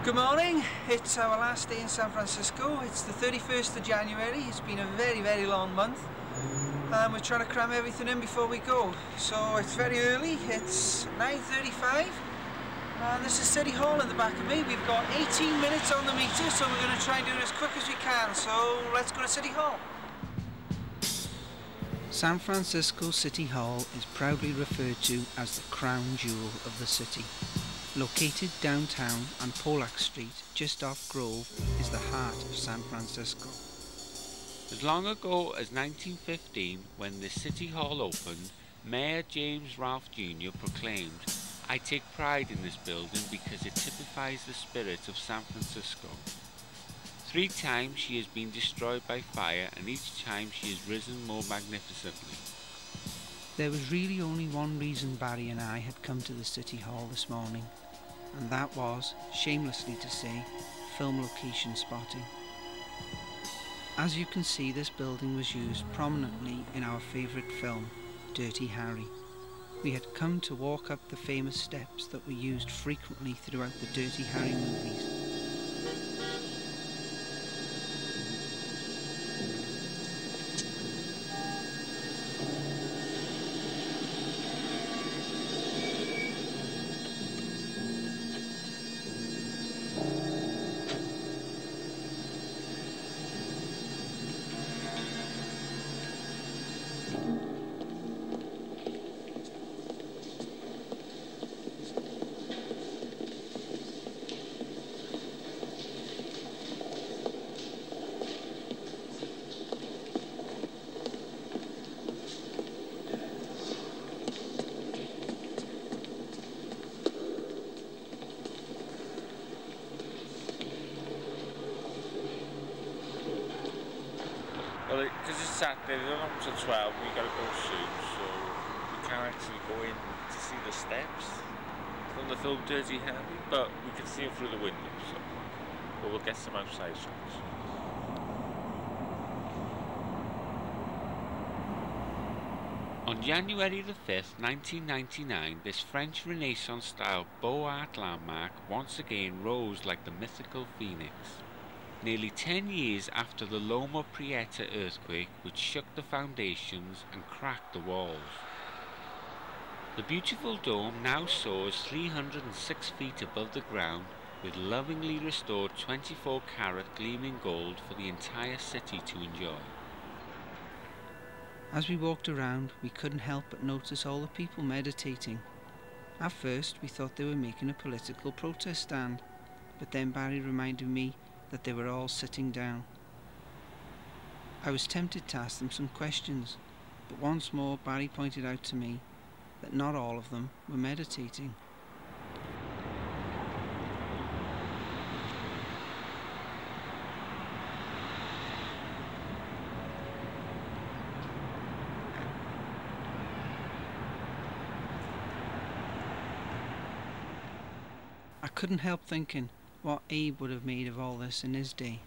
Good morning, it's our last day in San Francisco. It's the 31st of January. It's been a very long month and we're trying to cram everything in before we go. So it's very early, it's 9:35 and this is City Hall in the back of me. We've got 18 minutes on the meter, so we're going to try and do it as quick as we can. So let's go to City Hall. San Francisco City Hall is proudly referred to as the crown jewel of the city. Located downtown on Pollack Street, just off Grove, is the heart of San Francisco. As long ago as 1915, when the City Hall opened, Mayor James Ralph Jr. proclaimed, "I take pride in this building because it typifies the spirit of San Francisco." 3 times she has been destroyed by fire, and each time she has risen more magnificently. There was really only one reason Barry and I had come to the City Hall this morning, and that was, shamelessly to say, film location spotting. As you can see, this building was used prominently in our favourite film, Dirty Harry. We had come to walk up the famous steps that were used frequently throughout the Dirty Harry movies. Well, because it's Saturday, they're not until 12, we gotta go soon, so we can't actually go in to see the steps from the film Dirty Harry, but we can see them through the window, so but we'll get some outside shots. On January the 5th, 1999, this French Renaissance-style Beaux Arts landmark once again rose like the mythical phoenix. Nearly 10 years after the Loma Prieta earthquake, which shook the foundations and cracked the walls. The beautiful dome now soars 306 feet above the ground, with lovingly restored 24-carat gleaming gold for the entire city to enjoy. As we walked around, we couldn't help but notice all the people meditating. At first, we thought they were making a political protest stand, but then Barry reminded me that they were all sitting down. I was tempted to ask them some questions, but once more Barry pointed out to me that not all of them were meditating. I couldn't help thinking what Abe would have made of all this in his day.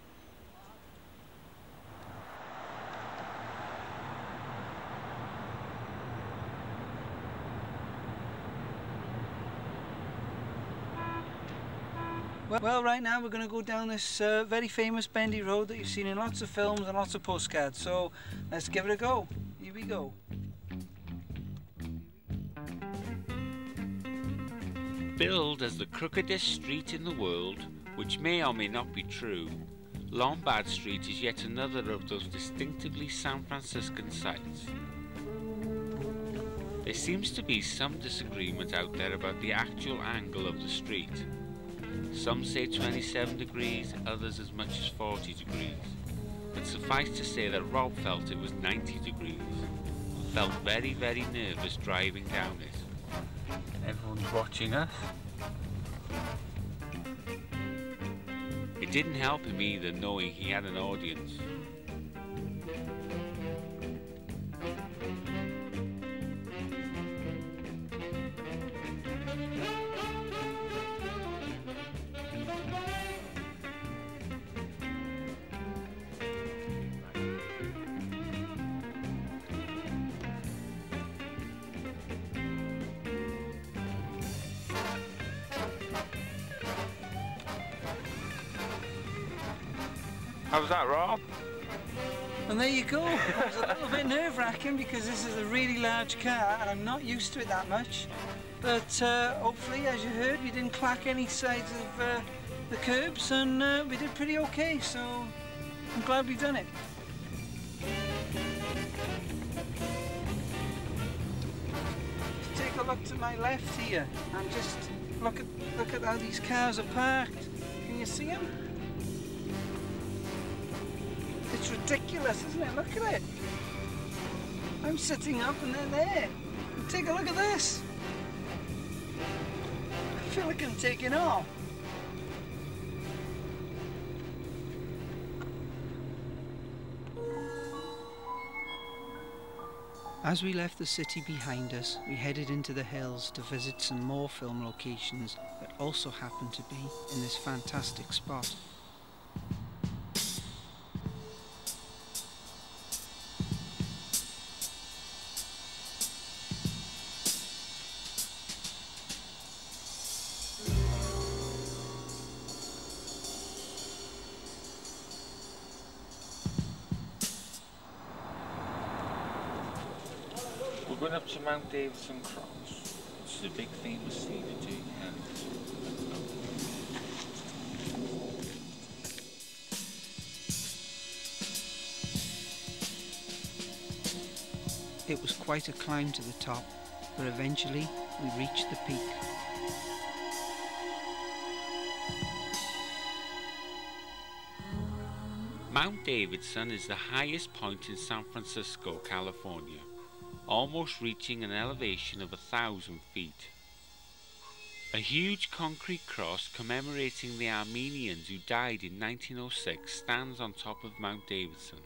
Well, right now we're going to go down this very famous bendy road that you've seen in lots of films and lots of postcards, so let's give it a go. Here we go. Billed as the crookedest street in the world, which may or may not be true, Lombard Street is yet another of those distinctively San Franciscan sights. There seems to be some disagreement out there about the actual angle of the street. Some say 27 degrees, others as much as 40 degrees. But suffice to say that Rob felt it was 90 degrees, and felt very nervous driving down it. Everyone's watching us. It didn't help him either knowing he had an audience. How was that, Rob? And there you go. It was a little bit nerve-wracking because this is a really large car and I'm not used to it that much. But hopefully, as you heard, we didn't clack any sides of the curbs, and we did pretty okay, so I'm glad we've done it. Take a look to my left here and just look at how these cars are parked. Can you see them? It's ridiculous, isn't it? Look at it. I'm sitting up and they're there. And take a look at this. I feel like I'm taking off. As we left the city behind us, we headed into the hills to visit some more film locations that also happen to be in this fantastic spot. We're going up to Mount Davidson Cross. It's the big famous scenery, and It was quite a climb to the top, but eventually we reached the peak. Mount Davidson is the highest point in San Francisco, California, almost reaching an elevation of 1,000 feet. A huge concrete cross commemorating the Armenians who died in 1906 stands on top of Mount Davidson.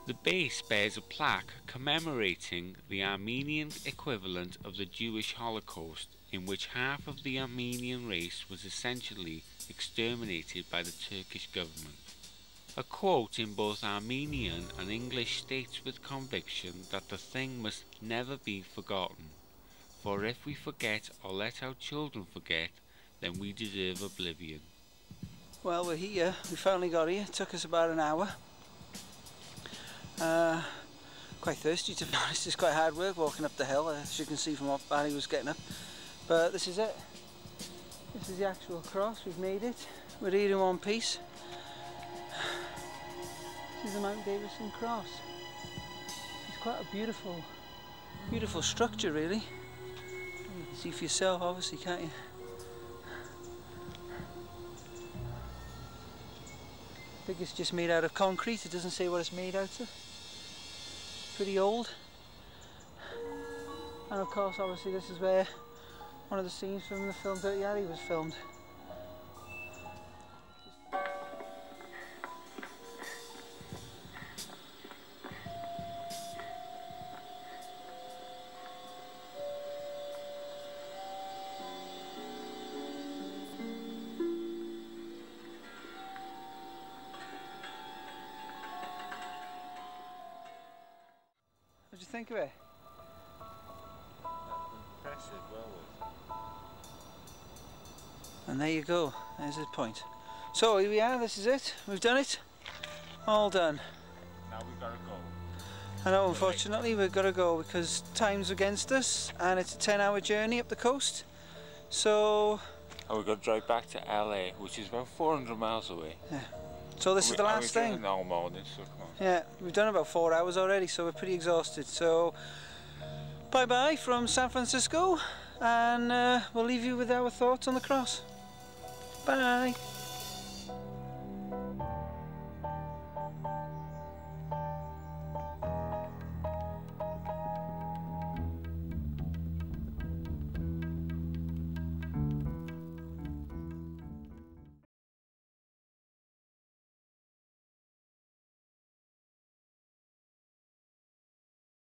The base bears a plaque commemorating the Armenian equivalent of the Jewish Holocaust, in which half of the Armenian race was essentially exterminated by the Turkish government. A quote in both Armenian and English states with conviction that the thing must never be forgotten, for if we forget or let our children forget, then we deserve oblivion. Well, we're here. We finally got here. It took us about an hour. Quite thirsty, to be honest. It's quite hard work walking up the hill, as you can see from what Barry was getting up. But this is it. This is the actual cross. We've made it. We're here in one piece. This is the Mount Davidson cross. It's quite a beautiful structure, really. You can see for yourself, obviously, can't you? I think it's just made out of concrete. It doesn't say what it's made out of. Pretty old. And of course, obviously, this is where one of the scenes from the film Dirty Harry was filmed. What do you think of it? That's impressive, well. And there you go, there's the point. So here we are, this is it, we've done it. All done. Now we've got to go. I know, unfortunately we've got to go because time's against us and it's a 10-hour journey up the coast. So... And we've got to drive back to LA, which is about 400 miles away. Yeah. So this is the last thing. We're all morning, so come on. Yeah, we've done about 4 hours already, so we're pretty exhausted. So bye-bye from San Francisco, and we'll leave you with our thoughts on the cross. Bye.